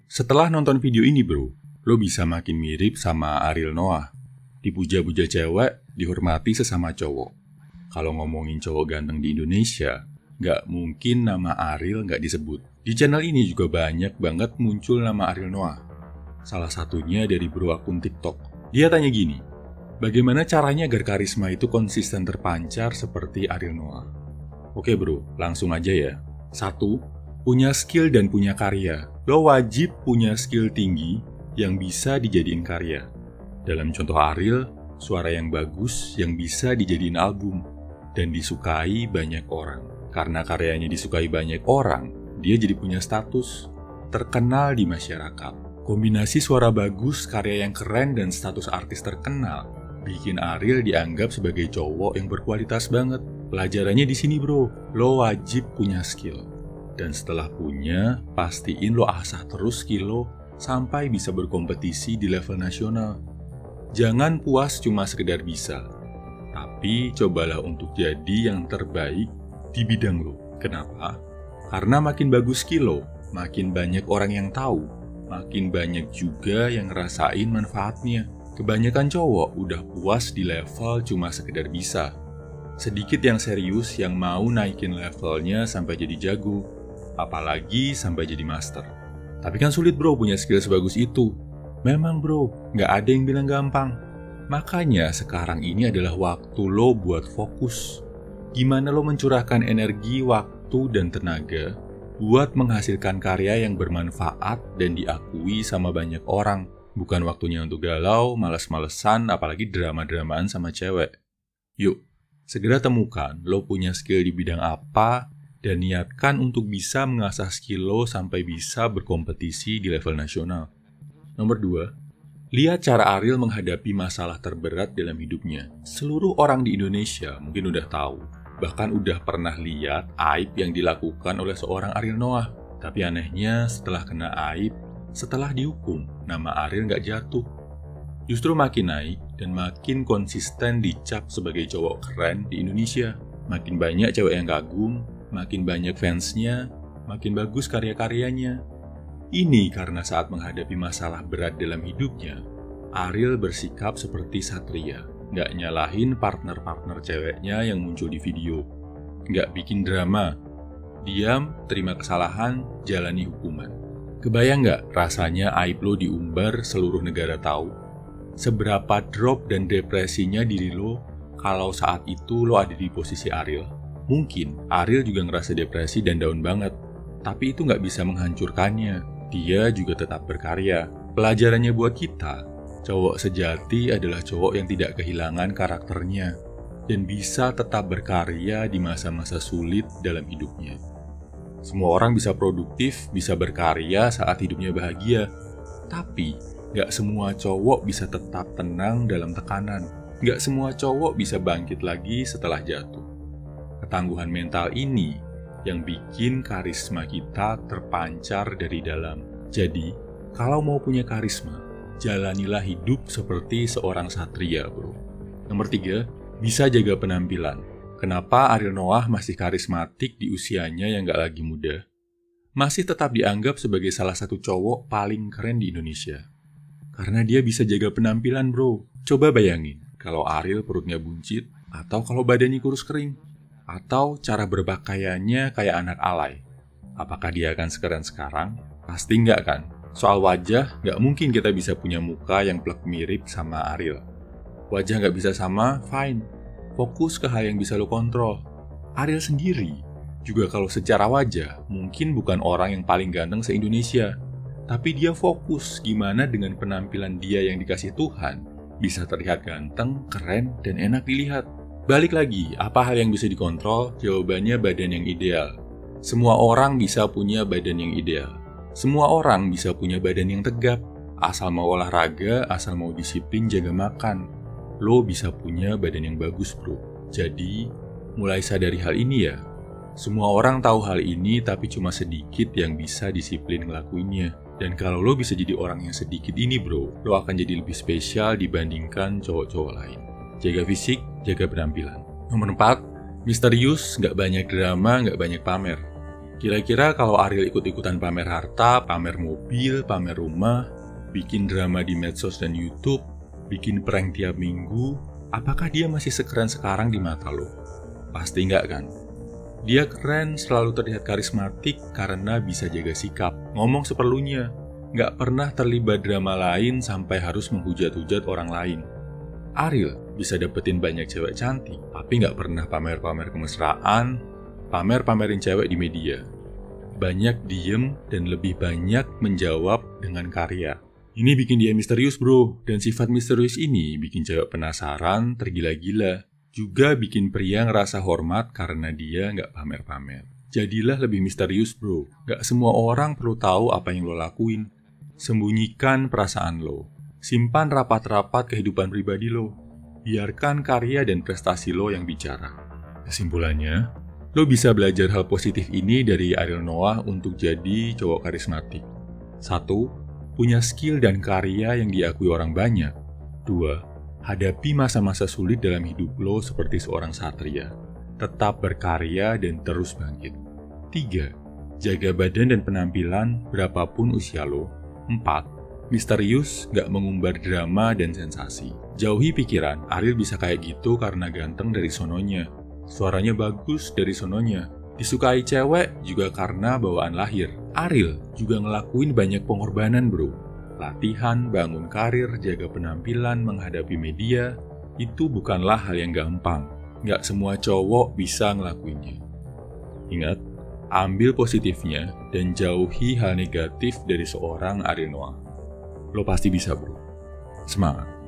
Setelah nonton video ini bro, lo bisa makin mirip sama Ariel Noah. Dipuja-puja cewek, dihormati sesama cowok. Kalau ngomongin cowok ganteng di Indonesia, nggak mungkin nama Ariel nggak disebut. Di channel ini juga banyak banget muncul nama Ariel Noah. Salah satunya dari bro akun TikTok. Dia tanya gini, bagaimana caranya agar karisma itu konsisten terpancar seperti Ariel Noah? Oke bro, langsung aja ya. 1. Punya skill dan punya karya. Lo wajib punya skill tinggi yang bisa dijadiin karya. Dalam contoh Ariel, suara yang bagus yang bisa dijadiin album dan disukai banyak orang. Karena karyanya disukai banyak orang, dia jadi punya status, terkenal di masyarakat. Kombinasi suara bagus, karya yang keren, dan status artis terkenal bikin Ariel dianggap sebagai cowok yang berkualitas banget. Pelajarannya di sini bro, lo wajib punya skill. Dan setelah punya, pastiin lo asah terus skill lo sampai bisa berkompetisi di level nasional. Jangan puas cuma sekedar bisa, tapi cobalah untuk jadi yang terbaik di bidang lo. Kenapa? Karena makin bagus skill lo, makin banyak orang yang tahu, makin banyak juga yang ngerasain manfaatnya. Kebanyakan cowok udah puas di level cuma sekedar bisa. Sedikit yang serius yang mau naikin levelnya sampai jadi jago, apalagi sampai jadi master. Tapi kan sulit bro punya skill sebagus itu. Memang bro, nggak ada yang bilang gampang. Makanya sekarang ini adalah waktu lo buat fokus. Gimana lo mencurahkan energi, waktu, dan tenaga buat menghasilkan karya yang bermanfaat dan diakui sama banyak orang. Bukan waktunya untuk galau, males-malesan, apalagi drama-dramaan sama cewek. Yuk, segera temukan lo punya skill di bidang apa, dan niatkan untuk bisa mengasah skill lo sampai bisa berkompetisi di level nasional. Nomor 2, lihat cara Ariel menghadapi masalah terberat dalam hidupnya. Seluruh orang di Indonesia mungkin udah tahu, bahkan udah pernah lihat aib yang dilakukan oleh seorang Ariel Noah. Tapi anehnya setelah kena aib, setelah dihukum, nama Ariel nggak jatuh. Justru makin naik dan makin konsisten dicap sebagai cowok keren di Indonesia. Makin banyak cewek yang kagum, makin banyak fansnya, makin bagus karya-karyanya. Ini karena saat menghadapi masalah berat dalam hidupnya, Ariel bersikap seperti satria. Nggak nyalahin partner-partner ceweknya yang muncul di video. Nggak bikin drama. Diam, terima kesalahan, jalani hukuman. Kebayang nggak rasanya aib lo diumbar seluruh negara tahu? Seberapa drop dan depresinya diri lo kalau saat itu lo ada di posisi Ariel? Mungkin Ariel juga ngerasa depresi dan down banget, tapi itu nggak bisa menghancurkannya. Dia juga tetap berkarya. Pelajarannya buat kita, cowok sejati adalah cowok yang tidak kehilangan karakternya dan bisa tetap berkarya di masa-masa sulit dalam hidupnya. Semua orang bisa produktif, bisa berkarya saat hidupnya bahagia, tapi nggak semua cowok bisa tetap tenang dalam tekanan. Nggak semua cowok bisa bangkit lagi setelah jatuh. Ketangguhan mental ini yang bikin karisma kita terpancar dari dalam. Jadi, kalau mau punya karisma, jalanilah hidup seperti seorang satria, bro. Nomor 3, bisa jaga penampilan. Kenapa Ariel Noah masih karismatik di usianya yang gak lagi muda? Masih tetap dianggap sebagai salah satu cowok paling keren di Indonesia. Karena dia bisa jaga penampilan, bro. Coba bayangin, kalau Ariel perutnya buncit, atau kalau badannya kurus kering, atau cara berpakaiannya kayak anak alay. Apakah dia akan sekeren sekarang? Pasti enggak kan? Soal wajah, nggak mungkin kita bisa punya muka yang plek mirip sama Ariel. Wajah nggak bisa sama, fine. Fokus ke hal yang bisa lo kontrol. Ariel sendiri, juga kalau secara wajah, mungkin bukan orang yang paling ganteng se-Indonesia. Tapi dia fokus gimana dengan penampilan dia yang dikasih Tuhan, bisa terlihat ganteng, keren, dan enak dilihat. Balik lagi, apa hal yang bisa dikontrol? Jawabannya badan yang ideal. Semua orang bisa punya badan yang ideal. Semua orang bisa punya badan yang tegap, asal mau olahraga, asal mau disiplin jaga makan. Lo bisa punya badan yang bagus bro. Jadi, mulai sadari hal ini ya. Semua orang tahu hal ini tapi cuma sedikit yang bisa disiplin ngelakuinnya. Dan kalau lo bisa jadi orang yang sedikit ini bro, lo akan jadi lebih spesial dibandingkan cowok-cowok lain. Jaga fisik, jaga penampilan. Nomor 4, misterius, nggak banyak drama, nggak banyak pamer. Kira-kira kalau Ariel ikut-ikutan pamer harta, pamer mobil, pamer rumah, bikin drama di medsos dan YouTube, bikin prank tiap minggu, apakah dia masih sekeren sekarang di mata lo? Pasti enggak kan? Dia keren, selalu terlihat karismatik karena bisa jaga sikap, ngomong seperlunya, nggak pernah terlibat drama lain sampai harus menghujat-hujat orang lain. Ariel bisa dapetin banyak cewek cantik, tapi nggak pernah pamer-pamer kemesraan, pamer-pamerin cewek di media. Banyak diem dan lebih banyak menjawab dengan karya. Ini bikin dia misterius bro, dan sifat misterius ini bikin cewek penasaran, tergila-gila. Juga bikin pria ngerasa hormat karena dia nggak pamer-pamer. Jadilah lebih misterius bro, nggak semua orang perlu tahu apa yang lo lakuin. Sembunyikan perasaan lo, simpan rapat-rapat kehidupan pribadi lo. Biarkan karya dan prestasi lo yang bicara. Kesimpulannya, lo bisa belajar hal positif ini dari Ariel Noah untuk jadi cowok karismatik. 1. Punya skill dan karya yang diakui orang banyak. 2. Hadapi masa-masa sulit dalam hidup lo seperti seorang satria. Tetap berkarya dan terus bangkit. 3. Jaga badan dan penampilan berapapun usia lo. 4. Misterius, gak mengumbar drama dan sensasi. Jauhi pikiran, Ariel bisa kayak gitu karena ganteng dari sononya. Suaranya bagus dari sononya. Disukai cewek juga karena bawaan lahir. Ariel juga ngelakuin banyak pengorbanan bro. Latihan, bangun karir, jaga penampilan, menghadapi media, itu bukanlah hal yang gampang. Nggak semua cowok bisa ngelakuinnya. Ingat, ambil positifnya dan jauhi hal negatif dari seorang Ariel Noah. Lo pasti bisa bro. Semangat!